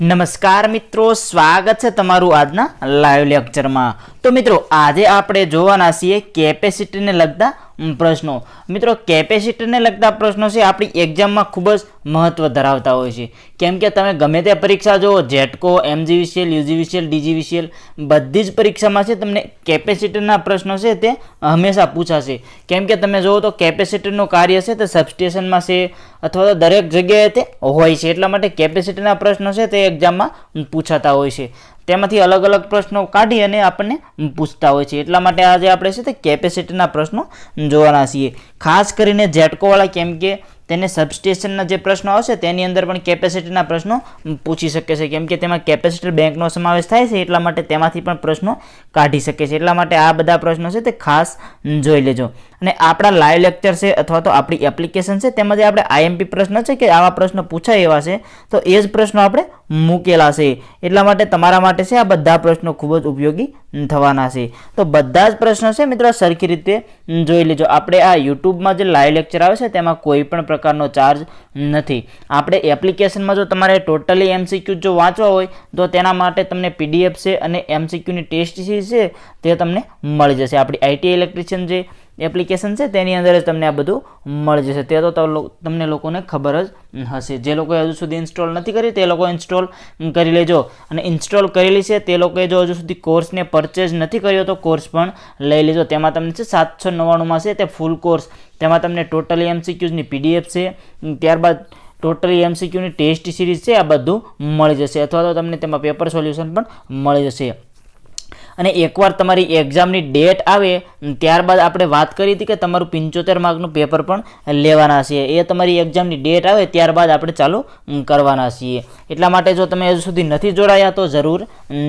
નમસ્કાર મિત્રો, સ્વાગત છે તમારું આજના લાઈવ લેક્ચરમાં। તો મિત્રો આજે આપણે જોવાના છીએ કેપેસિટીને લગતા પ્રશ્નો। મિત્રો કેપેસિટીને લગતા પ્રશ્નો છે આપણી એક્ઝામમાં ખૂબ જ મહત્વ ધરાવતા હોય છે, કેમ કે તમે ગમે તે પરીક્ષા જુઓ, જેટકો, એમજીવીસીએલ, યુજીવીસીએલ, ડીજીવીસીએલ, બધી જ પરીક્ષામાં છે તમને કેપેસિટીના પ્રશ્નો છે તે હંમેશા પૂછાશે। કેમ કે તમે જુઓ તો કેપેસિટીનું કાર્ય છે તે સબસ્ટેશનમાં છે અથવા તો દરેક જગ્યાએ તે હોય છે, એટલા માટે કેપેસિટીના પ્રશ્નો છે તે એક્ઝામમાં પૂછાતા હોય છે। તેમાંથી અલગ અલગ પ્રશ્નો કાઢી અને આપણને પૂછતા હોય છે, એટલા માટે આજે આપણે છે તે કેપેસિટીના પ્રશ્નો જોવાના છીએ। ખાસ કરીને જેટકોવાળા, કેમ કે તેને સબસ્ટેશનના જે પ્રશ્નો આવશે તેની અંદર પણ કેપેસિટીના પ્રશ્નો પૂછી શકે છે, કેમ કે તેમાં કેપેસિટર બેંકનો સમાવેશ થાય છે, એટલા માટે તેમાંથી પણ પ્રશ્નો કાઢી શકે છે। એટલા માટે આ બધા પ્રશ્નો છે તે ખાસ જોઈ લેજો। અને આપણા લાઈવ લેક્ચર છે અથવા તો આપણી એપ્લિકેશન છે તેમાં જે આપણે આઈએમપી પ્રશ્ન છે કે આવા પ્રશ્નો પૂછાય એવા છે, તો એ જ પ્રશ્નો આપણે મૂકેલા છે, એટલા માટે તમારા માટે છે આ બધા પ્રશ્નો ખૂબ જ ઉપયોગી થવાના છે। તો બધા જ પ્રશ્નો છે મિત્રો સરખી રીતે જોઈ લેજો। આપણે આ યુટ્યુબમાં જે લાઈવ લેક્ચર આવે છે તેમાં કોઈ પણ પ્રકારનો ચાર્જ નથી। આપણે એપ્લિકેશનમાં જો તમારે ટોટલી એમસીક્યુ જો વાંચવા હોય તો તેના માટે તમને પીડીએફ છે અને એમસીક્યુની ટેસ્ટ સિરીઝ છે તે તમને મળી જશે। આપણી આઈટી ઇલેક્ટ્રિશિયન જે એપ્લિકેશન છે તેની અંદર જ તમને આ બધું મળી જશે, તે તો તમને લોકોને ખબર જ હશે। જે લોકોએ હજુ સુધી ઇન્સ્ટોલ નથી કરી તે લોકો ઇન્સ્ટોલ કરી લેજો, અને ઇન્સ્ટોલ કરેલી છે તે લોકોએ જો હજુ સુધી કોર્સને પરચેઝ નથી કર્યો તો કોર્સ પણ લઈ લેજો। તેમાં તમને છે 799માં છે તે ફૂલ કોર્સ, તેમાં તમને ટોટલી એમસીક્યુઝની પીડીએફ છે, ત્યારબાદ ટોટલી એમસીક્યુની ટેસ્ટ સિરીઝ છે, આ બધું મળી જશે, અથવા તો તમને તેમાં પેપર સોલ્યુશન પણ મળી જશે। અને એકવાર તમારી એક્ઝામની ડેટ આવે ત્યારબાદ આપણે વાત કરી હતી કે તમારું 75 માર્કનું પેપર પણ લેવાના છે, એ તમારી એક્ઝામની ડેટ આવે ત્યારબાદ આપણે ચાલુ કરવાના છીએ। એટલા માટે જો તમે હજુ સુધી નથી જોડાયા તો જરૂર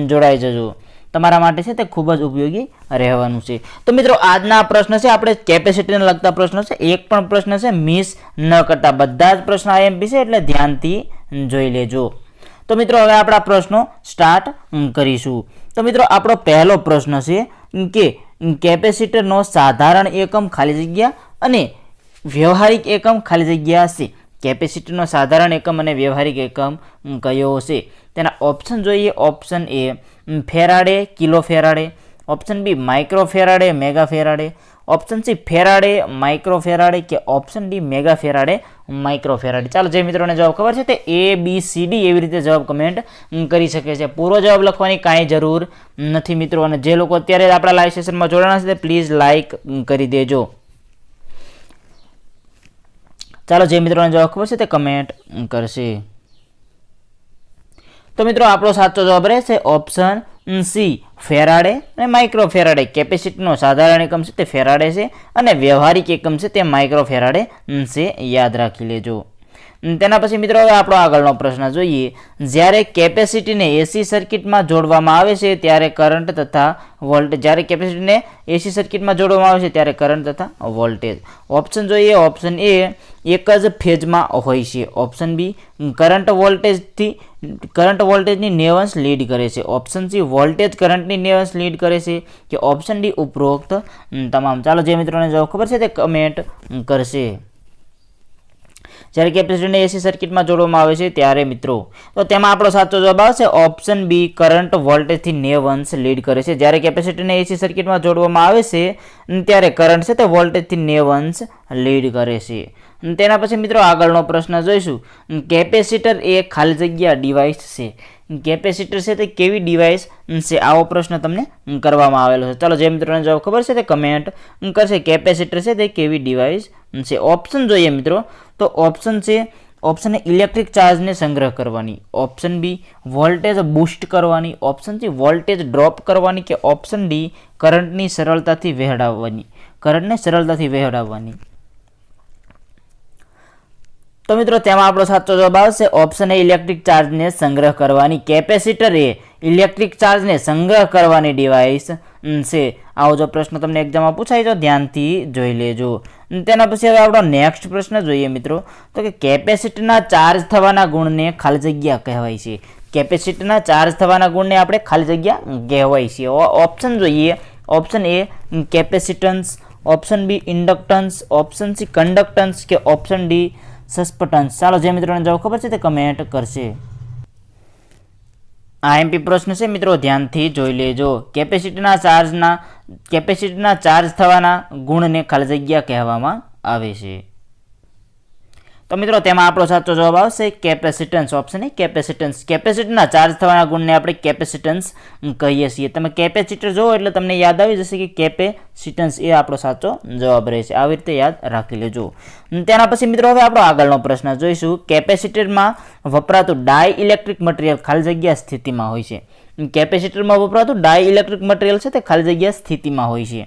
જોડાઈ જજો, તમારા માટે છે તે ખૂબ જ ઉપયોગી રહેવાનું છે। તો મિત્રો આજના પ્રશ્ન છે આપણે કેપેસિટીને લગતા પ્રશ્નો છે, એક પણ પ્રશ્ન છે મિસ ન કરતા, બધા જ પ્રશ્નો આઈએમપી છે એટલે ધ્યાનથી જોઈ લેજો। તો મિત્રો હવે આપણા પ્રશ્નો સ્ટાર્ટ કરીશું। તો મિત્રો આપણો પહેલો પ્રશ્ન છે કે કેપેસિટરનો સાધારણ એકમ ખાલી જગ્યા અને વ્યવહારિક એકમ ખાલી જગ્યા છે। કેપેસિટરનો સાધારણ એકમ અને વ્યવહારિક એકમ કયો છે? તેના ઓપ્શન જોઈએ। Option A faraday, kilo faraday, option B micro faraday, mega faraday, option C faraday, micro faraday, કે option D mega faraday, micro faraday. ચાલો જે મિત્રોને જવાબ ખબર છે તે એ બી સી ડી એવી રીતે જવાબ કમેન્ટ કરી શકે છે, પૂરો જવાબ લખવાની કાંઈ જરૂર નથી મિત્રો। અને જે લોકો અત્યારે આપણા લાઈવ સેશનમાં જોડાણા છે તે પ્લીઝ લાઈક કરી દેજો। ચાલો જે મિત્રોને જવાબ ખબર છે તે કમેન્ટ કરશે। તો મિત્રો આપણો સાચો જવાબ રહેશે ઓપ્શન સી ફેરાડે અને માઇક્રો ફેરાડે। કેપેસિટીનો સાધારણ એકમ છે તે ફેરાડે છે અને વ્યવહારિક એકમ છે તે માઇક્રો ફેરાડે છે, યાદ રાખી લેજો। તેના પછી મિત્રો હવે આપણો આગળનો પ્રશ્ન જોઈએ। જ્યારે કેપેસિટીને એસી સર્કિટમાં જોડવામાં આવે છે ત્યારે કરંટ તથા વોલ્ટેજ, જ્યારે કેપેસિટીને એસી સર્કિટમાં જોડવામાં આવે છે ત્યારે કરંટ તથા વોલ્ટેજ। ઓપ્શન જોઈએ। ઓપ્શન એ એક જ ફેઝમાં હોય છે, ઓપ્શન બી કરંટ વોલ્ટેજની 90 લીડ કરે છે, ઓપ્શન સી વોલ્ટેજ કરંટની 90 લીડ કરે છે, કે ઓપ્શન ડી ઉપરોક્ત તમામ। ચાલો જે મિત્રોને જવાબ ખબર છે તે કમેન્ટ કરશે। જ્યારે કેપેસિટરને એસી સર્કિટમાં જોડવામાં આવે છે ત્યારે મિત્રો તો તેમાં આપણો સાચો જવાબ આવશે ઓપ્શન બી કરંટ વોલ્ટેજથી 90 લીડ કરે છે। જ્યારે કેપેસિટરને એસી સર્કિટમાં જોડવામાં આવે છે ત્યારે કરંટ છે તે વોલ્ટેજથી 90 લીડ કરે છે। તેના પછી મિત્રો આગળનો પ્રશ્ન જોઈશું। કેપેસિટર એ ખાલી જગ્યા ડિવાઇસ છે, કેપેસિટર છે તે કેવી ડિવાઇસ છે? આવો પ્રશ્ન તમને કરવામાં આવેલો છે। ચાલો જે મિત્રોને જવાબ ખબર છે તે કમેન્ટ કરશે, કેપેસિટર છે તે કેવી ડિવાઇસ છે? ઓપ્શન જોઈએ મિત્રો તો ઓપ્શન છે, ઓપ્શન એ ઇલેક્ટ્રિક ચાર્જને સંગ્રહ કરવાની, ઓપ્શન બી વોલ્ટેજ બૂસ્ટ કરવાની, ઓપ્શન સી વોલ્ટેજ ડ્રોપ કરવાની, કે ઓપ્શન ડી કરંટને સરળતાથી વહેડાવવાની। તો મિત્રો તેમાં આપણો સાચો જવાબ આવશે ઓપ્શન એ ઇલેક્ટ્રિક ચાર્જને સંગ્રહ કરવાની। કેપેસિટર એ ઇલેક્ટ્રિક ચાર્જને સંગ્રહ કરવાની ડિવાઇસ છે। આવો જો પ્રશ્ન તમને એક્ઝામમાં પૂછાય તો ધ્યાનથી જોઈ લેજો। તેના પછી હવે આપણો નેક્સ્ટ પ્રશ્ન જોઈએ મિત્રો, તો કે કેપેસિટરના ચાર્જ થવાના ગુણને ખાલી જગ્યા કહેવાય છે। કેપેસિટરના ચાર્જ થવાના ગુણને આપણે ખાલી જગ્યા કહેવાય છે। ઓપ્શન જોઈએ। Option A capacitance, option B inductance, option C conductance, કે ઓપ્શન ડી સસ્પેન્ડન્સ। ચાલો જે મિત્રોને જવાબ ખબર છે તે કમેન્ટ કરશે। આઈએમપી પ્રશ્ન છે મિત્રો, ધ્યાનથી જોઈ લેજો. કેપેસિટીના ચાર્જ થવાના ગુણને ખાલી જગ્યા કહેવામાં આવે છે. તો મિત્રો તેમાં આપણો સાચો જવાબ આવશે કેપેસિટન્સ. Option A capacitance. કેપેસિટરના ચાર્જ થવાના ગુણને આપણે કેપેસિટન્સ કહીએ છીએ. તમે કેપેસિટર જોવો એટલે તમને યાદ આવી જશે કે કેપેસિટન્સ એ આપણો સાચો જવાબ રહેશે. આવી રીતે યાદ રાખી લેજો. તેના પછી મિત્રો હવે આપણો આગળનો પ્રશ્ન જોઈશું. કેપેસિટરમાં વપરાતું ડાય ઇલેક્ટ્રિક મટીરિયલ ખાલી જગ્યા સ્થિતિમાં હોય છે. કેપેસિટરમાં વપરાતું ડાય ઇલેક્ટ્રિક મટીરિયલ છે તે ખાલી જગ્યા સ્થિતિમાં હોય છે.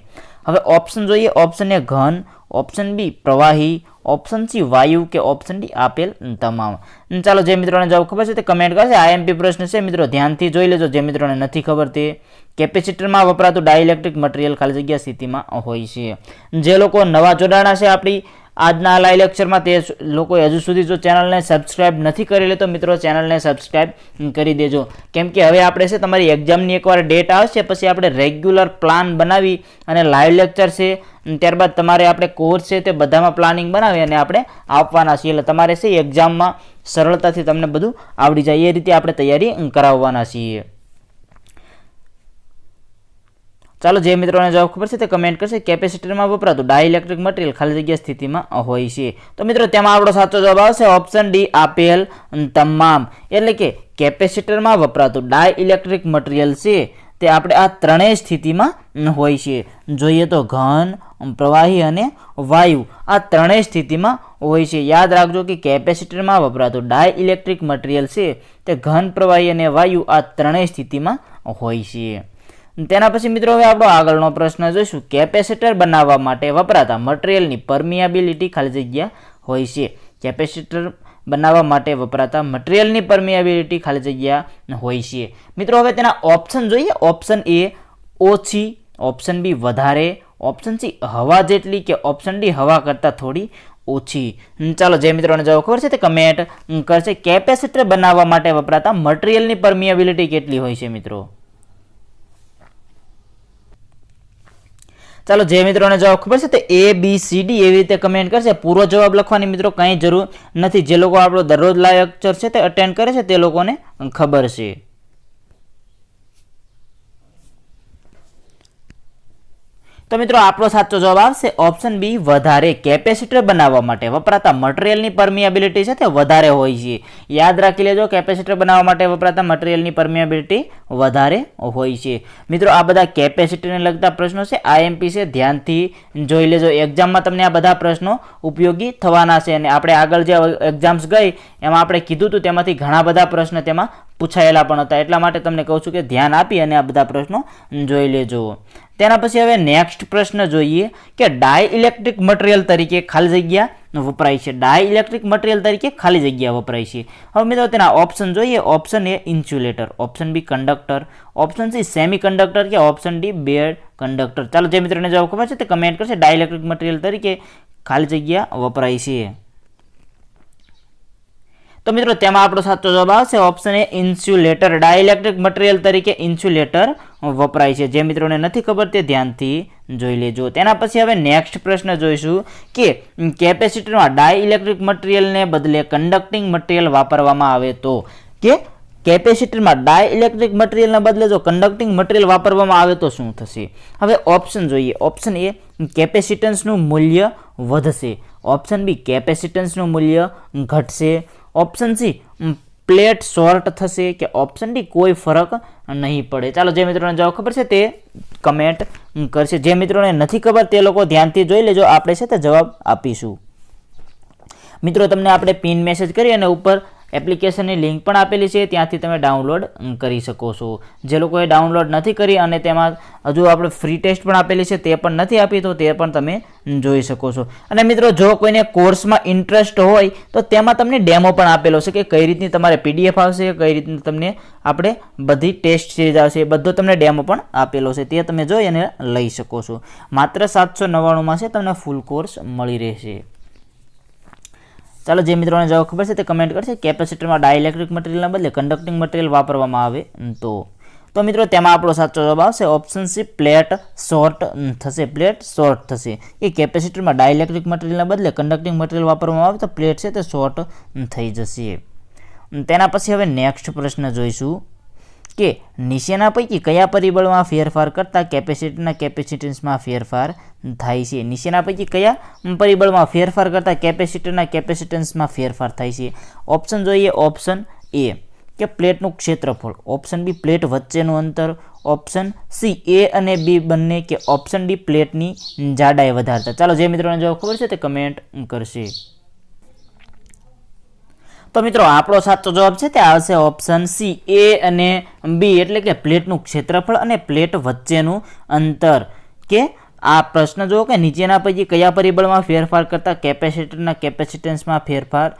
હવે ઓપ્શન જોઈએ. ઓપ્શન એ ઘન, ઓપ્શન બી પ્રવાહી, ઓપ્શન સી વાયુ કે ઓપ્શન ડી આપેલ તમામ. ચાલો જે મિત્રોને જવાબ ખબર છે તે કમેન્ટ કરશે. આઈએમપી પ્રશ્ન છે મિત્રો, ધ્યાનથી જોઈ લેજો. જે મિત્રોને નથી ખબર તે કેપેસિટરમાં વપરાતું ડાઇલેક્ટ્રિક મટીરિયલ ખાલી જગ્યા સ્થિતિમાં હોય છે. જે લોકો નવા જોડાણા છે આપણી આજના લાઈવ લેક્ચરમાં તે લોકોએ હજુ સુધી જો ચેનલને સબસ્ક્રાઇબ નથી કરેલી તો મિત્રો ચેનલને સબસ્ક્રાઇબ કરી દેજો. કેમ કે હવે આપણે છે તમારી એક્ઝામની એકવાર ડેટ આવશે પછી આપણે રેગ્યુલર પ્લાન બનાવી અને લાઈવ લેક્ચર છે ત્યારબાદ તમારે આપણે કોર્સ છે તે બધામાં પ્લાનિંગ બનાવી અને આપણે આપવાના છીએ. એટલે તમારે છે એક્ઝામમાં સરળતાથી તમને બધું આવડી જાય એ રીતે આપણે તૈયારી કરાવવાના છીએ. ચાલો જે મિત્રોને જવાબ ખબર છે તે કમેન્ટ કરશે. કેપેસિટરમાં વપરાતું ડાઇલેક્ટ્રિક મટીરિયલ ખાલી જગ્યા સ્થિતિમાં હોય છે. તો મિત્રો તેમાં આપણો સાચો જવાબ આવશે ઓપ્શન ડી આપેલ તમામ. એટલે કે કેપેસિટરમાં વપરાતું ડાઇલેક્ટ્રિક મટીરિયલ છે તે આપણે આ ત્રણેય સ્થિતિમાં હોય છે. જોઈએ તો ઘન, પ્રવાહી અને વાયુ આ ત્રણેય સ્થિતિમાં હોય છે. યાદ રાખજો કે કેપેસિટરમાં વપરાતું ડાઇલેક્ટ્રિક મટીરિયલ છે તે ઘન, પ્રવાહી અને વાયુ આ ત્રણેય સ્થિતિમાં હોય છે. તેના પછી મિત્રો હવે આપણો આગળનો પ્રશ્ન જોઈશું. કેપેસિટર બનાવવા માટે વપરાતા મટીરિયલની પરમિયાબિલિટી ખાલી જગ્યા હોય છે. કેપેસિટર બનાવવા માટે વપરાતા મટીરિયલની પરમિયાબિલિટી ખાલી જગ્યા હોય છે. મિત્રો હવે તેના ઓપ્શન જોઈએ. ઓપ્શન એ ઓછી, ઓપ્શન બી વધારે, ઓપ્શન સી હવા જેટલી કે ઓપ્શન ડી હવા કરતાં થોડી ઓછી. ચાલો જે મિત્રોને જવાબ ખબર છે તે કમેન્ટ કરશે. કેપેસિટર બનાવવા માટે વપરાતા મટીરિયલની પરમિયાબિલિટી કેટલી હોય છે મિત્રો? ચાલો જે મિત્રોને જવાબ ખબર છે તે ABCD એવી રીતે કમેન્ટ કરશે. પૂરો જવાબ લખવાની મિત્રો કંઈ જરૂર નથી. જે લોકો આપણો દરરોજ લાઈવ લેક્ચર છે તે અટેન્ડ કરે છે તે લોકોને ખબર છે. તો મિત્રો આપણો સાચો જવાબ આવશે ઓપ્શન બી વધારે. કેપેસિટર બનાવવા માટે વપરાતા મટીરિયલની પરમિયાબિલિટી છે તે વધારે હોય છે. યાદ રાખી લેજો કેપેસિટર બનાવવા માટે વપરાતા મટીરિયલની પરમિયાબિલિટી વધારે હોય છે. મિત્રો આ બધા કેપેસિટરને લગતા પ્રશ્નો છે, આઈએમપી છે, ધ્યાનથી જોઈ લેજો. એક્ઝામમાં તમને આ બધા પ્રશ્નો ઉપયોગી થવાના છે અને આપણે આગળ જે એક્ઝામ્સ ગઈ એમાં આપણે કીધું હતું તેમાંથી ઘણા બધા પ્રશ્ન તેમાં પૂછાયેલા પણ હતા. એટલા માટે તમને કહું છું કે ધ્યાન આપી અને આ બધા પ્રશ્નો જોઈ લેજો. તેના પછી હવે નેક્સ્ટ પ્રશ્ન જોઈએ કે ડાઇલેક્ટ્રિક મટીરિયલ તરીકે ખાલી જગ્યા વપરાય છે. ડાઇલેક્ટ્રિક મટીરિયલ તરીકે ખાલી જગ્યા વપરાય છે. હવે મિત્રો તેના ઓપ્શન જોઈએ. Option A insulator, option B conductor, option C semiconductor કે ઓપ્શન ડી બેડ કંડક્ટર. ચાલો જે મિત્રોને જવાબ ખબર છે તે કમેન્ટ કરશે. ડાઇલેક્ટ્રિક મટીરિયલ તરીકે ખાલી જગ્યા વપરાય છે. તો મિત્રો તેમાં આપણો સાચો જવાબ આવશે option A insulator. Dielectric material તરીકે ઇન્સ્યુલેટર વપરાય છે. જે મિત્રોને નથી ખબર તે ધ્યાનથી જોઈ લેજો. તેના પછી હવે નેક્સ્ટ પ્રશ્ન જોઈશું કે કેપેસિટરમાં ડાઇલેક્ટ્રિક મટીરિયલને બદલે કન્ડક્ટિંગ મટીરિયલ વાપરવામાં આવે તો. કે કેપેસિટરમાં ડાઇલેક્ટ્રિક મટીરિયલને બદલે જો કન્ડક્ટિંગ મટીરિયલ વાપરવામાં આવે તો શું થશે? હવે ઓપ્શન જોઈએ. ઓપ્શન એ કેપેસિટન્સનું મૂલ્ય વધશે, ઓપ્શન બી કેપેસિટન્સનું મૂલ્ય ઘટશે, ઓપ્શન સી પ્લેટ શોર્ટ થશે કે ઓપ્શન ડી કોઈ ફરક નહીં પડે. ચાલો જે મિત્રોને જવાબ ખબર છે તે કમેન્ટ કરશે. જે મિત્રોને નથી ખબર તે લોકો ધ્યાનથી જોઈ લેજો. આપણે છે તે જવાબ આપીશું. મિત્રો તમને આપણે પિન મેસેજ કરી અને ઉપર એપ્લિકેશનની લિંક પણ આપેલી છે, ત્યાંથી તમે ડાઉનલોડ કરી શકો છો. જે લોકોએ ડાઉનલોડ નથી કરી અને તેમાં હજુ આપણે ફ્રી ટેસ્ટ પણ આપેલી છે તે પણ નથી આપી તો તે પણ તમે જોઈ શકો છો. અને મિત્રો જો કોઈને કોર્સમાં ઇન્ટરેસ્ટ હોય તો તેમાં તમને ડેમો પણ આપેલો છે કે કઈ રીતની તમારે PDF આવશે, કઈ રીતની તમને આપણે બધી ટેસ્ટ સિરીઝ આવશે, એ બધો તમને ડેમો પણ આપેલો છે. તે તમે જોઈ અને લઈ શકો છો. માત્ર 799માં છે તમને ફૂલ કોર્સ મળી રહેશે. ચાલો જે મિત્રોને જવાબ ખબર છે તે કમેન્ટ કરશે. કેપેસિટરમાં ડાઇલેક્ટ્રિક મટીરિયલના બદલે કન્ડક્ટિંગ મટીરિયલ વાપરવામાં આવે તો મિત્રો તેમાં આપણો સાચો જવાબ આવશે ઓપ્શન સી પ્લેટ શોર્ટ થશે. પ્લેટ શોર્ટ થશે. એ કેપેસિટરમાં ડાઇલેક્ટ્રિક મટીરિયલના બદલે કન્ડક્ટિંગ મટીરિયલ વાપરવામાં આવે તો પ્લેટ છે તે શોર્ટ થઈ જશે. તેના પછી હવે નેક્સ્ટ પ્રશ્ન જોઈશું કે નીચેના પૈકી કયા પરિબળમાં ફેરફાર કરતાં કેપેસિટરના કેપેસિટન્સમાં ફેરફાર થાય છે? નીચેના પૈકી કયા પરિબળમાં ફેરફાર કરતાં કેપેસિટરના કેપેસિટન્સમાં ફેરફાર થાય છે? ઓપ્શન જોઈએ. ઓપ્શન એ કે પ્લેટનું ક્ષેત્રફળ, ઓપ્શન બી પ્લેટ વચ્ચેનું અંતર, ઓપ્શન સી એ અને બી બંને, કે ઓપ્શન ડી પ્લેટની જાડાઈ વધારતા. ચાલો જે મિત્રોને જવાબ ખબર છે તે કમેન્ટ કરશે. તો મિત્રો આપણો સાચો જવાબ છે તે આવશે ઓપ્શન સી એ અને બી, એટલે કે પ્લેટનું ક્ષેત્રફળ અને પ્લેટ વચ્ચેનું અંતર. કે આ પ્રશ્ન જુઓ કે નીચેના પૈકી કયા પરિબળમાં ફેરફાર કરતાં કેપેસિટરના કેપેસિટન્સમાં ફેરફાર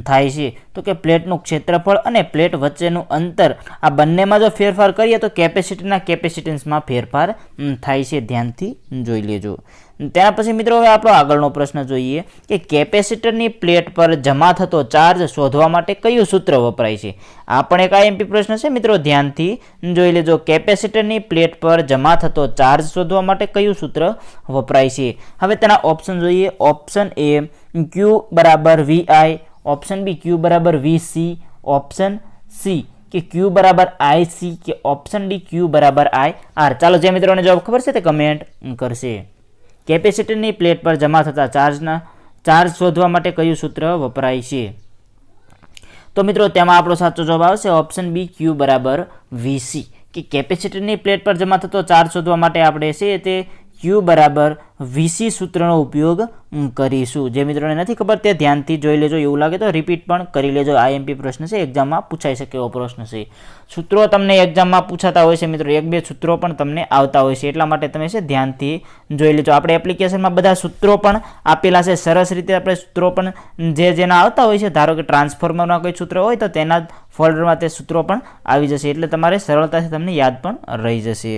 થાય છે? તો કે પ્લેટનું ક્ષેત્રફળ અને પ્લેટ વચ્ચેનું અંતર, આ બંનેમાં જો ફેરફાર કરીએ તો કેપેસિટરના કેપેસિટન્સમાં ફેરફાર થાય છે. ધ્યાનથી જોઈ લેજો. તેના પછી મિત્રો હવે આપણો આગળનો પ્રશ્ન જોઈએ કે કેપેસિટરની પ્લેટ પર જમા થતો ચાર્જ શોધવા માટે કયું સૂત્ર વપરાય છે? આ પણ એક આઈએમપી પ્રશ્ન છે મિત્રો, ધ્યાનથી જોઈ લેજો. કેપેસિટરની પ્લેટ પર જમા થતો ચાર્જ શોધવા માટે કયું સૂત્ર વપરાય છે? હવે તેના ઓપ્શન જોઈએ. ઓપ્શન એ Q બરાબર VI, ઓપ્શન બી Q બરાબર VC, ઓપ્શન સી કે Q બરાબર IC, કે ઓપ્શન ડી Q બરાબર IR. ચાલો જે મિત્રોને જવાબ ખબર છે તે કમેન્ટ કરશે. કેપેસિટરની પ્લેટ પર જમા થતા ચાર્જ શોધવા માટે કયું સૂત્ર વપરાય છે? તો મિત્રો તેમાં આપણો સાચો જવાબ આવશે ઓપ્શન બી Q બરાબર VC, કે કેપેસિટરની પ્લેટ પર જમા થતો ચાર્જ શોધવા માટે આપણે છે તે Q બરાબર VC સૂત્રનો ઉપયોગ કરીશું. જે મિત્રોને નથી ખબર તે ધ્યાનથી જોઈ લેજો. એવું લાગે તો રિપીટ પણ કરી લેજો. આઈએમપી પ્રશ્ન છે, એક્ઝામમાં પૂછાઈ શકે એવો પ્રશ્ન છે. સૂત્રો તમને એક્ઝામમાં પૂછાતા હોય છે મિત્રો, એક બે સૂત્રો પણ તમને આવતા હોય છે, એટલા માટે તમે છે ધ્યાનથી જોઈ લેજો. આપણે એપ્લિકેશનમાં બધા સૂત્રો પણ આપેલા છે, સરસ રીતે આપણે સૂત્રો પણ જેના આવતા હોય છે, ધારો કે ટ્રાન્સફોર્મરના કોઈ સૂત્ર હોય તો તેના ફોલ્ડરમાં તે સૂત્રો પણ આવી જશે, એટલે તમારે સરળતાથી તમને યાદ પણ રહી જશે.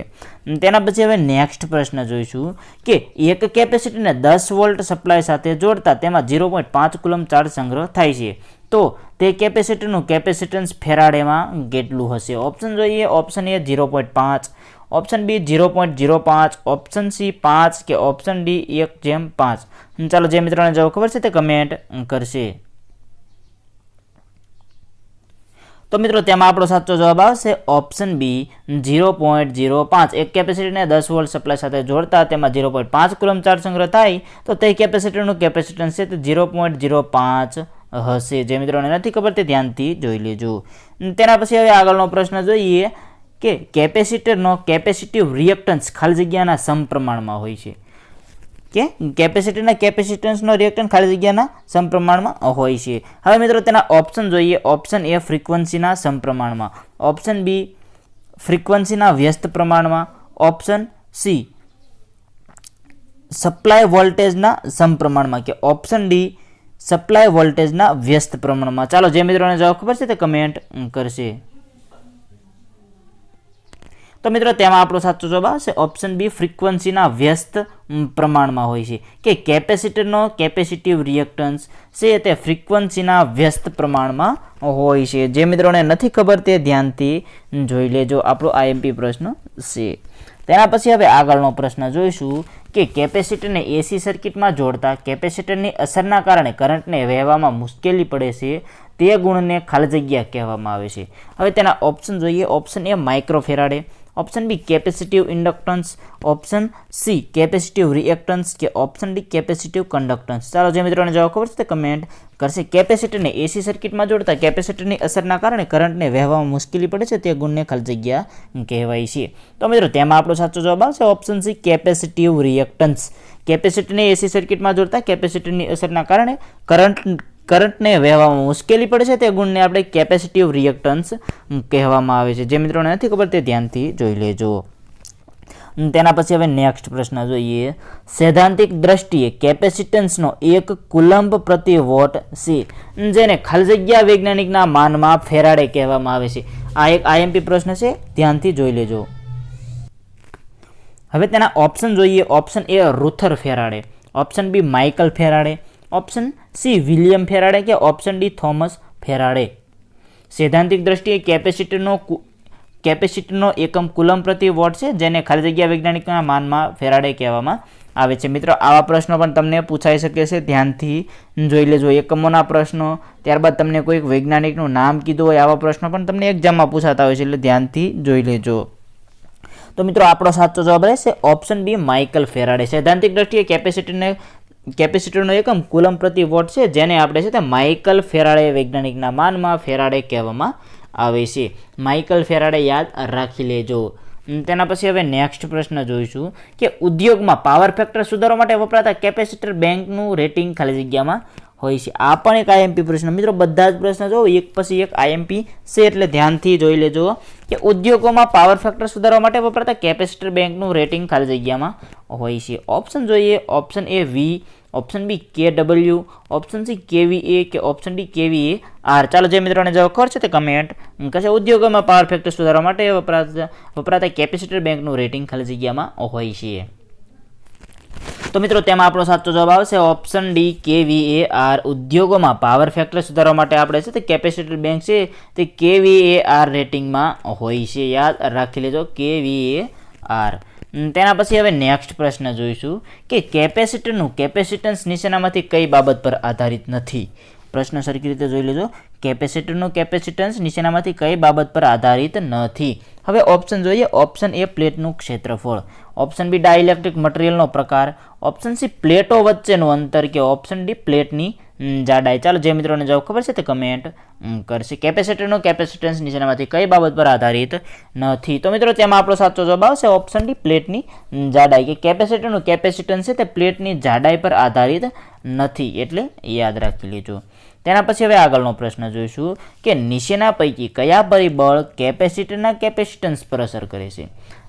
તેના પછી હવે નેક્સ્ટ પ્રશ્ન જોઈશું કે એક કેપેસિટરને 10 વોલ્ટ સપ્લાય સાથે જોડતા તેમાં 0.5 કુલમ ચાર્જ સંગ્રહ થાય છે, તો તે કેપેસિટરનું કેપેસિટન્સ ફેરાડેમાં કેટલું હશે? ઓપ્શન જોઈએ. Option A 0.5, option B 0.05, option C 5, કે ઓપ્શન ડી 1/5. ચાલો જે મિત્રોને જવાબ ખબર છે તે કમેન્ટ કરશે. તો મિત્રો તેમાં આપણો સાચો જવાબ આવશે ઓપ્શન બી 0.05. એક કેપેસિટરને 10 વોલ્ટ સપ્લાય સાથે જોડતા તેમાં 0.5 કુલમ ચાર્જ સંગ્રહ થાય તો તે કેપેસિટરનું કેપેસિટન્સ છે તે 0.05 હશે. જે મિત્રોને નથી ખબર તે ધ્યાનથી જોઈ લેજો. તેના પછી હવે આગળનો પ્રશ્ન જોઈએ કે કેપેસિટરનો કેપેસિટિવ રિએક્ટન્સ ખાલી જગ્યાના સમપ્રમાણમાં હોય છે. કે કેપેસિટરના કેપેસિટન્સનો રિએક્ટન્સ ખાલી જગ્યાના સમપ્રમાણમાં હોય છે. હવે મિત્રો તેના ઓપ્શન જોઈએ. ઓપ્શન એ ફ્રીક્વન્સીના સમપ્રમાણમાં, ઓપ્શન બી ફ્રીક્વન્સીના વ્યસ્ત પ્રમાણમાં, ઓપ્શન સી સપ્લાય વોલ્ટેજના સમપ્રમાણમાં, કે ઓપ્શન ડી સપ્લાય વોલ્ટેજના વ્યસ્ત પ્રમાણમાં. ચાલો જે મિત્રોને જવાબ ખબર છે તે કમેન્ટ કરશે. તો મિત્રો તેમાં આપણો સાચો જવાબ આવશે ઓપ્શન બી ફ્રીક્વન્સીના વ્યસ્ત પ્રમાણમાં હોય છે, કે કેપેસિટરનો કેપેસિટિવ રિએક્ટન્સ છે તે ફ્રીક્વન્સીના વ્યસ્ત પ્રમાણમાં હોય છે. જે મિત્રોને નથી ખબર તે ધ્યાનથી જોઈ લેજો. આપણો આઈએમપી પ્રશ્ન છે. તેના પછી હવે આગળનો પ્રશ્ન જોઈશું કે કેપેસિટરને એસી સર્કિટમાં જોડતા કેપેસિટરની અસરના કારણે કરંટને વહેવામાં મુશ્કેલી પડે છે તે ગુણને ખાલી જગ્યા કહેવામાં આવે છે. હવે તેના ઓપ્શન જોઈએ. Option A microfarad, option B capacitive inductance, option C capacitive reactance, કે ઓપ્શન ડી કેપેસિટિવ કન્ડક્ટન્સ. ચાલો જે મિત્રોને જવાબ ખબર છે તે કમેન્ટ કરશે. કેપેસિટરને એસી સર્કિટમાં જોડતા કેપેસિટરની અસરના કારણે કરંટને વહેવામાં મુશ્કેલી પડે છે તે ગુણને ખાલી જગ્યા કહેવાય છે. તો મિત્રો તેમાં આપણો સાચો જવાબ આવશે ઓપ્શન સી કેપેસિટિવ રિએક્ટન્સ. કેપેસિટરને એસી સર્કિટમાં જોડતા કેપેસિટરની અસરના કારણે કરંટને વહેવામાં મુશ્કેલી પડે છે તે ગુણને આપણે કેપેસિટિવ રિએક્ટન્સ કહેવામાં આવે છે. જે મિત્રોને નથી ખબર તે ધ્યાનથી જોઈ લેજો. તેના પછી હવે નેક્સ્ટ પ્રશ્ન જોઈએ. સૈદ્ધાંતિક દ્રષ્ટિએ કેપેસિટન્સનો 1 કુલમ્બ પ્રતિ વોટ છે, જેને ખાલી જગ્યા વૈજ્ઞાનિકના માનમાં ફેરાડે કહેવામાં આવે છે. આ એક આઈએમપી પ્રશ્ન છે, ધ્યાનથી જોઈ લેજો. હવે તેના ઓપ્શન જોઈએ. Option A Ruther Faraday, option B Michael Faraday, option C William Faraday, કે ઓપ્શન ડી થોમસ ફેરાડે. સૈદ્ધાંતિક દ્રષ્ટિએ કેપેસિટરનો એકમ કુલમ પ્રતિ વોટ છે, જેને ખાલી જગ્યા વૈજ્ઞાનિકના માનમાં ફેરાડે કહેવામાં આવે છે। મિત્રો આવા પ્રશ્નો પણ તમને પૂછાઈ શકે છે, ધ્યાનથી જોઈ લેજો। એકમોના પ્રશ્નો, ત્યારબાદ તમને કોઈક વૈજ્ઞાનિકનું નામ કીધું હોય, આવા પ્રશ્નો પણ તમને એક્ઝામમાં પૂછાતા હોય છે, એટલે ધ્યાનથી જોઈ લેજો। તો મિત્રો આપણો સાચો જવાબ રહેશે ઓપ્શન બી, માઇકલ ફેરાડે। સૈદ્ધાંતિક દ્રષ્ટિએ કેપેસિટરનો એકમ કુલમ પ્રતિ વોટ છે, જેને આપણે છે તે માઇકલ ફેરાડે વૈજ્ઞાનિકના માનમાં ફેરાડે કહેવામાં આવે છે। માઇકલ ફેરાડે યાદ રાખી લેજો। તેના પછી હવે નેક્સ્ટ પ્રશ્ન જોઈશું કે ઉદ્યોગમાં પાવર ફેક્ટર સુધારવા માટે વપરાતા કેપેસિટર બેંકનું રેટિંગ ખાલી જગ્યામાં હોય છે। આ પણ એક આઈએમપી પ્રશ્ન। મિત્રો બધા જ પ્રશ્ન જો એક પછી એક આઈએમપી છે, એટલે ધ્યાનથી જોઈ લેજો કે ઉદ્યોગોમાં પાવર ફેક્ટર સુધારવા માટે વપરાતા કેપેસિટર બેંકનું રેટિંગ ખાલી જગ્યામાં હોય છે। ઓપ્શન જોઈએ, option A V, option B KW, option C KVA કે ઓપ્શન ડી KVAR। ચાલો જે મિત્રોને જવાબ ખબર છે તે કમેન્ટ કરશે। ઉદ્યોગોમાં પાવર ફેક્ટર સુધારવા માટે વપરાતા કેપેસિટર બેંકનું રેટિંગ ખાલી જગ્યામાં હોય છે। તો મિત્રો તેમાં આપણો સાચો જવાબ આવશે ઓપ્શન ડી KVAR। ઉદ્યોગોમાં પાવર ફેક્ટર સુધારવા માટે આપણે છે તે કેપેસિટર બેંક છે તે KVAR રેટિંગમાં હોય છે, યાદ રાખી લેજો KVAR। તેના પછી હવે નેક્સ્ટ પ્રશ્ન જોઈશું કે કેપેસિટરનું કેપેસિટન્સ નીચેનામાંથી કઈ બાબત પર આધારિત નથી। પ્રશ્ન સરખી રીતે જોઈ લેજો। કેપેસિટરનું કેપેસિટન્સ નીચેનામાંથી કઈ બાબત પર આધારિત નથી। હવે ઓપ્શન જોઈએ, ઓપ્શન એ પ્લેટનું ક્ષેત્રફળ, ઓપ્શન બી ડાઇલેક્ટ્રિક મટીરિયલનો પ્રકાર, ઓપ્શન સી પ્લેટો વચ્ચેનું અંતર કે ઓપ્શન ડી પ્લેટની જાડાઈ। ચાલો જે મિત્રોને જવાબ ખબર છે તે કમેન્ટ કરશે। કેપેસિટરનું કેપેસિટન્સ નીચેનામાંથી કઈ બાબત પર આધારિત નથી। તો મિત્રો તેમાં આપણો સાચો જવાબ આવશે ઓપ્શન ડી પ્લેટની જાડાઈ, કે કેપેસિટરનું કેપેસિટન્સ છે તે પ્લેટની જાડાઈ પર આધારિત નથી, એટલે યાદ રાખી લેજો। તેના પછી હવે આગળનો પ્રશ્ન જોઈશું કે નીચેના પૈકી કયા પરિબળ કેપેસિટરના કેપેસિટન્સ પર અસર કરે છે।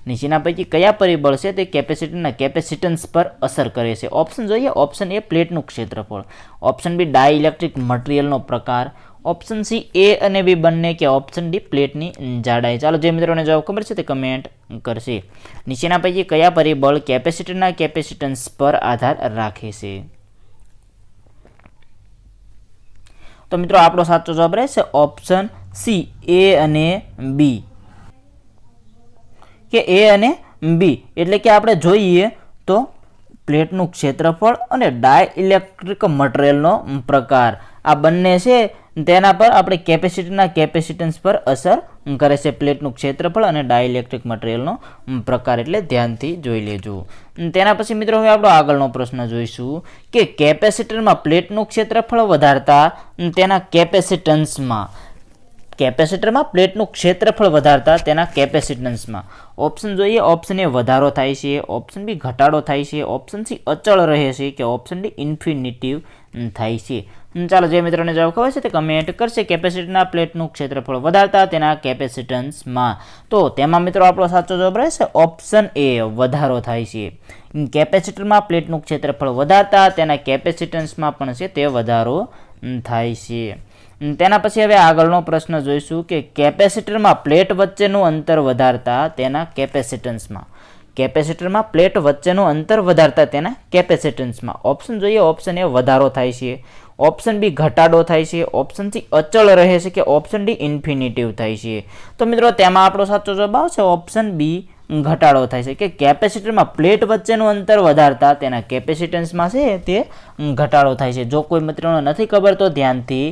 નીચેના પૈકી કયા પરિબળ છે તે કેપેસિટરના કેપેસિટન્સ પર અસર કરે છે। ઓપ્શન જોઈએ, ઓપ્શન એ પ્લેટનું ક્ષેત્રફળ, ઓપ્શન બી ડાઇલેક્ટ્રિક મટીરિયલનો પ્રકાર, ઓપ્શન સી એ અને બી બંને કે ઓપ્શન ડી પ્લેટની જાડાઈ। ચાલો જે મિત્રોને જવાબ ખબર છે તે કમેન્ટ કરશે। નીચેના પૈકી કયા પરિબળ કેપેસિટરના કેપેસિટન્સ પર આધાર રાખે છે। તો મિત્રો આપણો સાચો જવાબ રહેશે ઓપ્શન સી એ અને બી, કે એ અને બી, એટલે કે આપણે જોઈએ તો પ્લેટનું ક્ષેત્રફળ અને ડાઇલેક્ટ્રિક મટીરિયલનો પ્રકાર, આ બંને છે તેના પર આપણે કેપેસિટરના કેપેસિટન્સ પર અસર કરે છે। પ્લેટનું ક્ષેત્રફળ અને ડાઇલેક્ટ્રિક મટીરિયલનો પ્રકાર, એટલે ધ્યાનથી જોઈ લેજો। તેના પછી મિત્રો હવે આપણો આગળનો પ્રશ્ન જોઈશું કે કેપેસિટરમાં પ્લેટનું ક્ષેત્રફળ વધારતા તેના કેપેસિટરમાં પ્લેટનું ક્ષેત્રફળ વધારતા તેના કેપેસિટન્સમાં ઓપ્શન જોઈએ, ઓપ્શન એ વધારો થાય છે, ઓપ્શન બી ઘટાડો થાય છે, ઓપ્શન સી અચળ રહે છે કે ઓપ્શન ડી ઇન્ફિનિટિવ થાય છે। ચાલો જે મિત્રોને જવાબ ખબર છે તે કમેન્ટ કરશે। કેપેસિટરના પ્લેટનું ક્ષેત્રફળ વધારતા તેના કેપેસિટન્સમાં, તો તેમાં મિત્રો આપણો સાચો જવાબ રહેશે ઓપ્શન એ વધારો થાય છે। કેપેસિટરમાં પ્લેટનું ક્ષેત્રફળ વધારતા તેના કેપેસિટન્સમાં પણ છે તે વધારો થાય છે। તેના પછી હવે આગળનો પ્રશ્ન જોઈશું કે કેપેસિટરમાં પ્લેટ વચ્ચેનું અંતર વધારતા તેના કેપેસિટન્સમાં, કેપેસિટરમાં પ્લેટ વચ્ચેનું અંતર વધારતા તેના કેપેસિટન્સમાં ઓપ્શન જોઈએ, ઓપ્શન એ વધારો થાય છે, ઓપ્શન બી ઘટાડો થાય છે, ઓપ્શન સી અચળ રહે છે કે ઓપ્શન ડી ઇન્ફિનિટિવ થાય છે। તો મિત્રો તેમાં આપણો સાચો જવાબ આવશે ઓપ્શન બી ઘટાડો થાય છે, કે કેપેસિટરમાં પ્લેટ વચ્ચેનું અંતર વધારતા તેના કેપેસિટન્સમાં છે તે ઘટાડો થાય છે। જો કોઈ મિત્રોને નથી ખબર તો ધ્યાનથી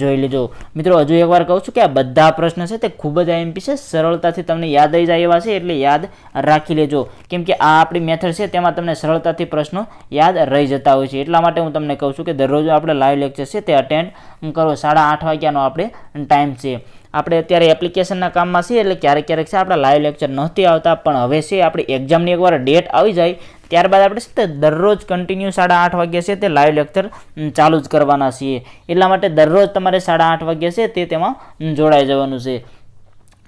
જોઈ લેજો। મિત્રો હજુ એકવાર કહું છું કે આ બધા પ્રશ્ન છે તે ખૂબ જ આઈએમપી છે, સરળતાથી તમને યાદ આવી જાય એવા છે, એટલે યાદ રાખી લેજો, કેમ કે આ આપણી મેથડ છે તેમાં તમને સરળતાથી પ્રશ્નો યાદ રહી જતા હોય છે। એટલા માટે હું તમને કહું છું કે દરરોજ આપણે લાઈવ લેક્ચર છે તે અટેન્ડ કરો। 8:30 વાગ્યાનો આપણે ટાઈમ છે। આપણે અત્યારે એપ્લિકેશનના કામમાં છીએ, એટલે ક્યારેક છે આપણા લાઈવ લેક્ચર નહોતી આવતા, પણ હવે છે આપણી એક્ઝામની એકવાર ડેટ આવી જાય ત્યારબાદ આપણે છે તે દરરોજ કન્ટિન્યુ 8:30 વાગ્યે છે તે લાઈવ લેક્ચર ચાલુ જ કરવાના છીએ। એટલા માટે દરરોજ તમારે 8:30 વાગ્યે છે તે તેમાં જોડાઈ જવાનું છે।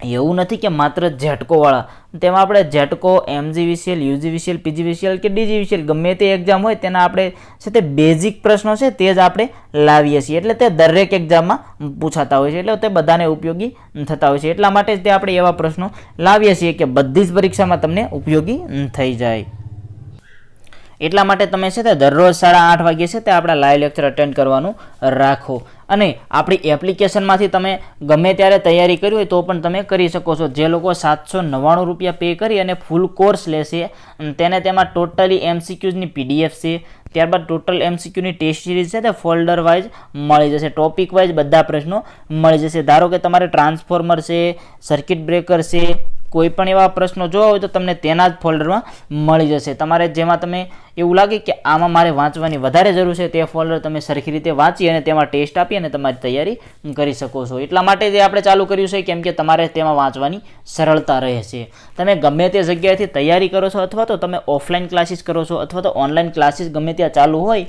એવું નથી કે માત્ર ઝેટકોવાળા, તેમાં આપણે ઝેટકો, MGVCL, UGVCL, PGVCL કે DGVCL ગમે તે એક્ઝામ હોય તેના આપણે છે તે બેઝિક પ્રશ્નો છે તે જ આપણે લાવીએ છીએ, એટલે તે દરેક એક્ઝામમાં પૂછાતા હોય છે, એટલે તે બધાને ઉપયોગી થતા હોય છે। એટલા માટે જ તે આપણે એવા પ્રશ્નો લાવીએ છીએ કે બધી જ પરીક્ષામાં તમને ઉપયોગી થઈ જાય। એટલા માટે તમે છે તે દરરોજ 8:30 વાગ્યે છે તે આપણા લાઈવ લેક્ચર અટેન્ડ કરવાનું રાખો અને આપણી એપ્લિકેશનમાંથી તમે ગમે ત્યારે તૈયારી કરી હોય તો પણ તમે કરી શકો છો. જે લોકો 799 રૂપિયા પે કરી અને ફૂલ કોર્સ લેશે તેને તેમાં ટોટલી MCQની PDF છે, ત્યારબાદ ટોટલ MCQની ટેસ્ટ સિરીઝ છે તે ફોલ્ડર વાઇઝ મળી જશે, ટોપિક વાઇઝ બધા પ્રશ્નો મળી જશે. ધારો કે તમારે ટ્રાન્સફોર્મર છે, સર્કિટ બ્રેકર છે, કોઈ પણ એવા પ્રશ્નો જોવા હોય તો તમને તેના જ ફોલ્ડરમાં મળી જશે. તમારે જેમાં તમે એવું લાગે કે આમાં મારે વાંચવાની વધારે જરૂર છે તે ફોલ્ડર તમે સરખી રીતે વાંચી અને તેમાં ટેસ્ટ આપી અને તમારી તૈયારી કરી શકો છો. એટલા માટે તે આપણે ચાલુ કર્યું છે કેમ કે તમારે તેમાં વાંચવાની સરળતા રહે છે. તમે ગમે તે જગ્યાએથી તૈયારી કરો છો અથવા તો તમે ઓફલાઈન ક્લાસીસ કરો છો અથવા તો ઓનલાઈન ક્લાસીસ ગમે ત્યાં ચાલુ હોય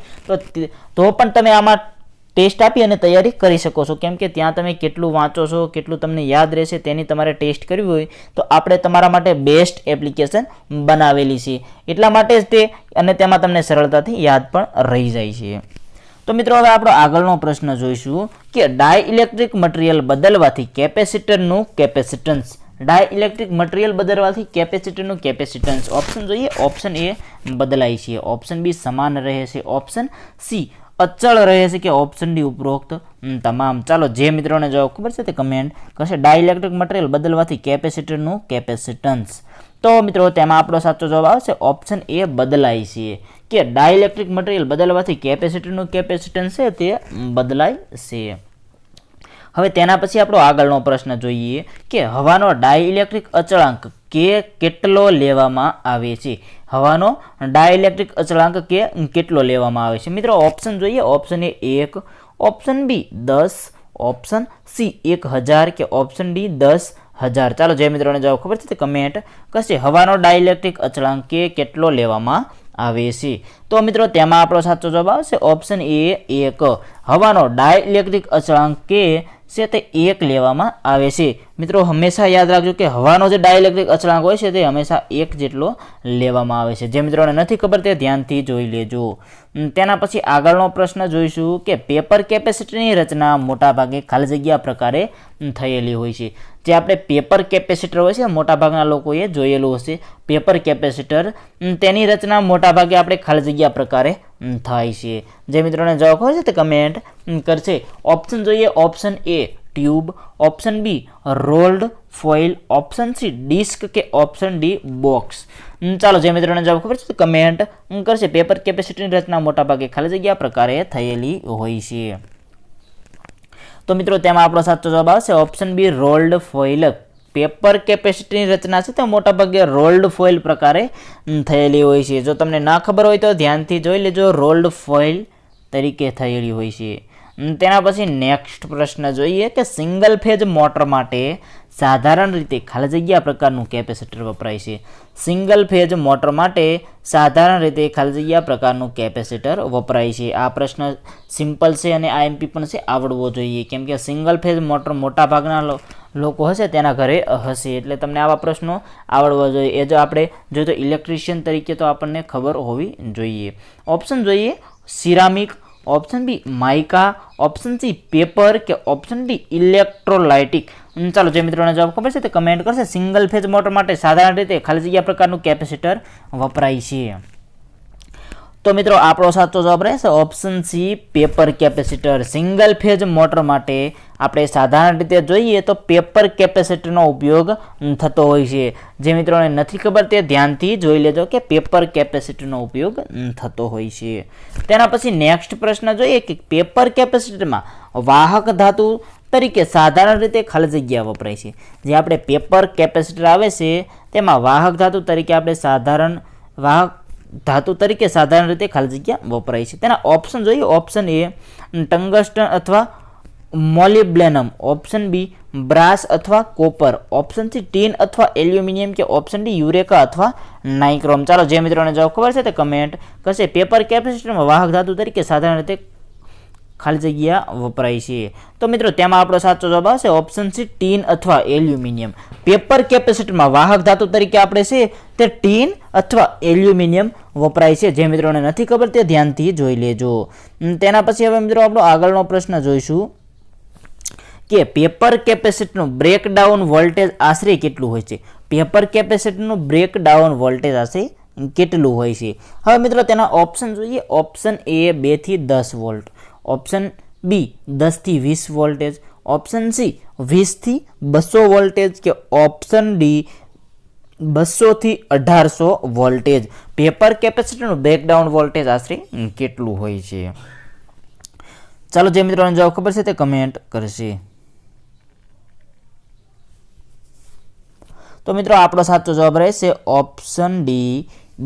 તો પણ તમે આમાં ટેસ્ટ આપી અને તૈયારી કરી શકો છો. કેમ કે ત્યાં તમે કેટલું વાંચો છો, કેટલું તમને યાદ રહેશે તેની તમારે ટેસ્ટ કરવી હોય તો આપણે તમારા માટે બેસ્ટ એપ્લિકેશન બનાવેલી છે. એટલા માટે જ તે અને તેમાં તમને સરળતાથી યાદ પણ રહી જાય છે. તો મિત્રો હવે આપણો આગળનો પ્રશ્ન જોઈશું કે ડાયઇલેક્ટ્રિક મટીરિયલ બદલવાથી કેપેસિટરનું કેપેસિટન્સ. ડાયઇલેક્ટ્રિક મટીરિયલ બદલવાથી કેપેસિટરનું કેપેસિટન્સ. ઓપ્શન જોઈએ, ઓપ્શન એ બદલાય છે, ઓપ્શન બી સમાન રહે છે, ઓપ્શન સી અચળ રહે છે કે ઓપ્શન ડી ઉપરોક્ત તમામ. ચાલો જે મિત્રોને જવાબ ખબર છે તે કમેન્ટ કરશે. ડાયઇલેક્ટ્રિક મટીરિયલ બદલવાથી કેપેસિટરનું કેપેસિટન્સ. તો મિત્રો તેમાં આપણો સાચો જવાબ આવશે ઓપ્શન એ બદલાય છે કે ડાયઇલેક્ટ્રિક મટીરિયલ બદલવાથી કેપેસિટરનું કેપેસિટન્સ છે તે બદલાય છે. હવે તેના પછી આપણો આગળનો પ્રશ્ન જોઈએ કે હવાનો ડાયઇલેક્ટ્રિક અચળાંક કેટલો લેવામાં આવે છે. હવાનો ડાયઇલેક્ટ્રિક અચળાંક કેટલો લેવામાં આવે છે. મિત્રો ઓપ્શન જોઈએ, option A 1, option B 10, option C 1000 કે ઓપ્શન ડી 10,000. ચાલો જે મિત્રોને જવાબ ખબર છે તે કમેન્ટ કરશે. હવાનો ડાયઇલેક્ટ્રિક અચળાંક કેટલો લેવામાં આવે છે. તો મિત્રો તેમાં આપણો સાચો જવાબ આવશે ઓપ્શન એ 1. હવાનો ડાયઇલેક્ટ્રિક અચળાંક છે તે 1 લેવામાં આવે છે. મિત્રો હંમેશા યાદ રાખજો કે હવાનો જે ડાયઇલેક્ટ્રિક અચળાંક હોય છે તે હંમેશા 1 જેટલો લેવામાં આવે છે. જે મિત્રોને નથી ખબર તે ધ્યાનથી જોઈ લેજો. તેના પછી આગળનો પ્રશ્ન જોઈશું કે પેપર કેપેસિટરની રચના મોટાભાગે ખાલી જગ્યા પ્રકારે થયેલી હોય છે. જે આપણે પેપર કેપેસિટર હોય છે મોટાભાગના લોકોએ જોયેલું હશે. પેપર કેપેસિટર તેની રચના મોટાભાગે આપણે ખાલી જગ્યા પ્રકારે થાય છે. જે મિત્રોને જવાબ હોય છે તે કમેન્ટ કરશે. ઓપ્શન જોઈએ, option A tube, option B rolled foil, option C disc કે ઓપ્શન ડી બોક્સ. ચાલો જે મિત્રોને જવાબ ખબર છે તો કમેન્ટ કરશે. પેપર કેપેસિટરની રચના મોટાભાગે ખાલી જગ્યા પ્રકારે થયેલી હોય છે. તો મિત્રો તેમાં આપણો સાચો જવાબ આવશે option B rolled foil. Paper કેપેસિટરની રચના છે તે મોટાભાગે રોલ્ડ ફોઇલ પ્રકારે થયેલી હોય છે. જો તમને ના ખબર હોય તો ધ્યાનથી જોઈ લેજો, રોલ્ડ ફોઇલ તરીકે થયેલી હોય છે. તેના પછી નેક્સ્ટ પ્રશ્ન જોઈએ કે સિંગલ ફેઝ મોટર માટે સાધારણ રીતે ખાલી જગ્યા પ્રકારનું કેપેસિટર વપરાય છે. સિંગલ ફેઝ મોટર માટે સાધારણ રીતે ખાલી જગ્યા પ્રકારનું કેપેસિટર વપરાય છે. આ પ્રશ્ન સિમ્પલ છે અને IMP પણ છે, આવડવો જોઈએ. કેમ કે સિંગલ ફેઝ મોટર મોટાભાગના લોકો હશે તેના ઘરે હશે, એટલે તમને આવા પ્રશ્નો આવડવા જોઈએ. એ જો આપણે જોઈએ તો ઇલેક્ટ્રિશિયન તરીકે તો આપણને ખબર હોવી જોઈએ. ઓપ્શન જોઈએ ceramic, option B mica, option C paper કે ઓપ્શન ડી ઇલેક્ટ્રોલાઇટિક. ચાલો જે મિત્રોને જવાબ ખબર છે તે કમેન્ટ કરશે. સિંગલ ફેઝ મોટર માટે સાધારણ રીતે ખાલી જગ્યા પ્રકારનું કેપેસિટર વપરાય છે. તો મિત્રો આપણો સાચો જવાબ રહેશે option C paper capacitor. Single phase motor માટે આપણે સાધારણ રીતે જોઈએ તો પેપર કેપેસિટરનો ઉપયોગ થતો હોય છે. જે મિત્રોને નથી ખબર તે ધ્યાનથી જોઈ લેજો કે પેપર કેપેસિટરનો ઉપયોગ થતો હોય છે. તેના પછી નેક્સ્ટ પ્રશ્ન જોઈએ કે પેપર કેપેસિટરમાં વાહક ધાતુ તરીકે સાધારણ રીતે ખાલી જગ્યા વપરાય છે. જે આપણે પેપર કેપેસિટર આવે છે તેમાં વાહક ધાતુ તરીકે આપણે સાધારણ રીતે ખાલી જગ્યા વપરાય છે. તેના ઓપ્શન જોઈએ, ઓપ્શન એ ટંગસ્ટન અથવા મોલિબ્લેનમ, ઓપ્શન બી બ્રાસ અથવા કોપર, ઓપ્શન સી ટીન અથવા એલ્યુમિનિયમ કે ઓપ્શન ડી યુરેકા અથવા નાઇક્રોમ. ચાલો જે મિત્રોને જવાબ ખબર છે તે કમેન્ટ કરશે. પેપર કેપેસિટરમાં વાહક ધાતુ તરીકે સાધારણ રીતે ખાલી જગ્યા વપરાય છે. તો મિત્રો તેમાં આપણો સાચો જવાબ આવશે ઓપ્શન સી ટીન અથવા એલ્યુમિનિયમ. પેપર કેપેસિટરમાં વાહક ધાતુ તરીકે આપણે છે તે ટીન અથવા એલ્યુમિનિયમ વપરાય છે. જે મિત્રોને નથી ખબર તે ધ્યાનથી જોઈ લેજો. તેના પછી હવે મિત્રો આપણો આગળનો પ્રશ્ન જોઈશું કે પેપર કેપેસિટરનું બ્રેકડાઉન વોલ્ટેજ આશરે કેટલું હોય છે. પેપર કેપેસિટરનું બ્રેકડાઉન વોલ્ટેજ આશરે કેટલું હોય છે. હવે મિત્રો તેના ઓપ્શન જોઈએ. ઓપ્શન એ 2 થી 10 વોલ્ટ, ઓપ્શન બી 10 થી 20 વોલ્ટેજ, ઓપ્શન સી 20 થી 200 વોલ્ટેજ કે ઓપ્શન ડી 200 થી 1800 વોલ્ટેજ. પેપર કેપેસિટરનું બ્રેકડાઉન વોલ્ટેજ આશરે કેટલું હોય છે? ચાલો જે મિત્રોને જવાબ ખબર છે તે કમેન્ટ કરશે. તો મિત્રો આપણો સાચો જવાબ રહેશે ઓપ્શન ડી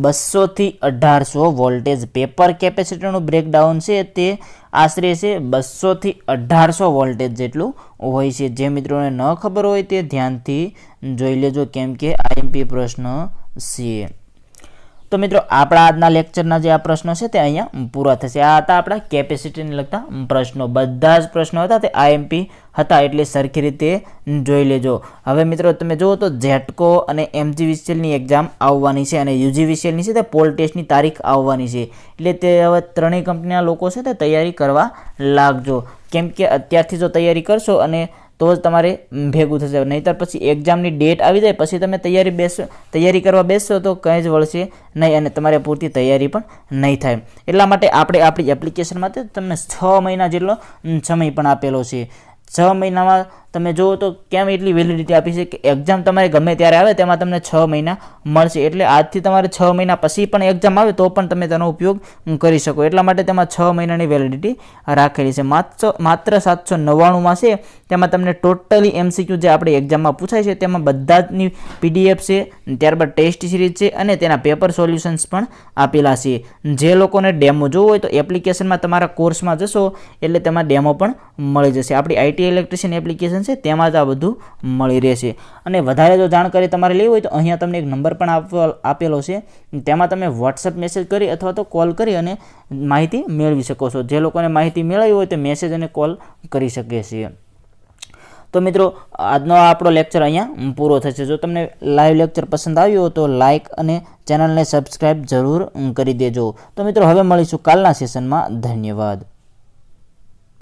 200 થી 1800 વોલ્ટેજ. પેપર કેપેસિટરનું બ્રેકડાઉન છે તે આશરે છે 200 થી 1800 વોલ્ટેજ જેટલું હોય છે. જે મિત્રોને ન ખબર હોય તે ધ્યાનથી જોઈ લેજો, કેમ કે આઈએમપી પ્રશ્ન છે. તો મિત્રો આપણા આજના લેક્ચરના જે આ પ્રશ્નો છે તે અહીંયા પૂરા થશે. આ હતા આપણા કેપેસિટીને લગતા પ્રશ્નો. બધા જ પ્રશ્નો હતા તે આઈએમપી હતા, એટલે સરખી રીતે જોઈ લેજો. હવે મિત્રો તમે જુઓ તો જેટકો અને MGVCLની એક્ઝામ આવવાની છે અને UGVCLની છે તે પોલ ટેસ્ટની તારીખ આવવાની છે. એટલે તે હવે ત્રણેય કંપનીના લોકો છે તે તૈયારી કરવા લાગજો, કેમ કે અત્યારથી જો તૈયારી કરશો અને તો જ તમારે ભેગું થશે. નહીંતર પછી એક્ઝામની ડેટ આવી જાય પછી તમે તૈયારી કરવા બેસશો તો કંઈ જ વળશે નહીં અને તમારે પૂરતી તૈયારી પણ નહીં થાય. એટલા માટે આપણે આપણી એપ્લિકેશનમાં તમને 6 મહિના જેટલો સમય પણ આપેલો છે. 6 મહિનામાં તમે જુઓ તો કેમ એટલી વેલિડિટી આપી છે કે એક્ઝામ તમારે ગમે ત્યારે આવે તેમાં તમને 6 મહિના મળશે. એટલે આજથી તમારે 6 મહિના પછી પણ એક્ઝામ આવે તો પણ તમે તેનો ઉપયોગ કરી શકો. એટલા માટે તેમાં 6 મહિનાની વેલિડિટી રાખેલી છે. માત્ર 799માં છે. તેમાં તમને ટોટલી MCQ જે આપણે એક્ઝામમાં પૂછાય છે તેમાં બધા જની PDF છે, ત્યારબાદ ટેસ્ટ સિરીઝ છે અને તેના પેપર સોલ્યુશન્સ પણ આપેલા છે. જે લોકોને ડેમો જોવો હોય તો એપ્લિકેશનમાં તમારા કોર્સમાં જશો એટલે તેમાં ડેમો પણ મળી જશે. આપણી IT ઇલેક્ટ્રિશિયન એપ્લિકેશન છે તેમાં જ આ બધું મળી રહેશે. અને વધારે જો જાણકારી તમારે લેવી હોય તો અહીંયા તમને એક નંબર પણ આપેલો છે, તેમાં તમે WhatsApp મેસેજ કરી અથવા તો કોલ કરી અને માહિતી મેળવી શકો છો. જે લોકોને માહિતી મેળવી હોય તો મેસેજ અને કોલ કરી શકે છે. તો મિત્રો આજનો આપણો લેક્ચર અહીંયા પૂરો થશે. જો તમને લાઈવ લેક્ચર પસંદ આવ્યો તો લાઇક અને ચેનલને સબસ્ક્રાઈબ જરૂર કરી દેજો. તો મિત્રો હવે મળીશું કાલના સેશનમાં. ધન્યવાદ.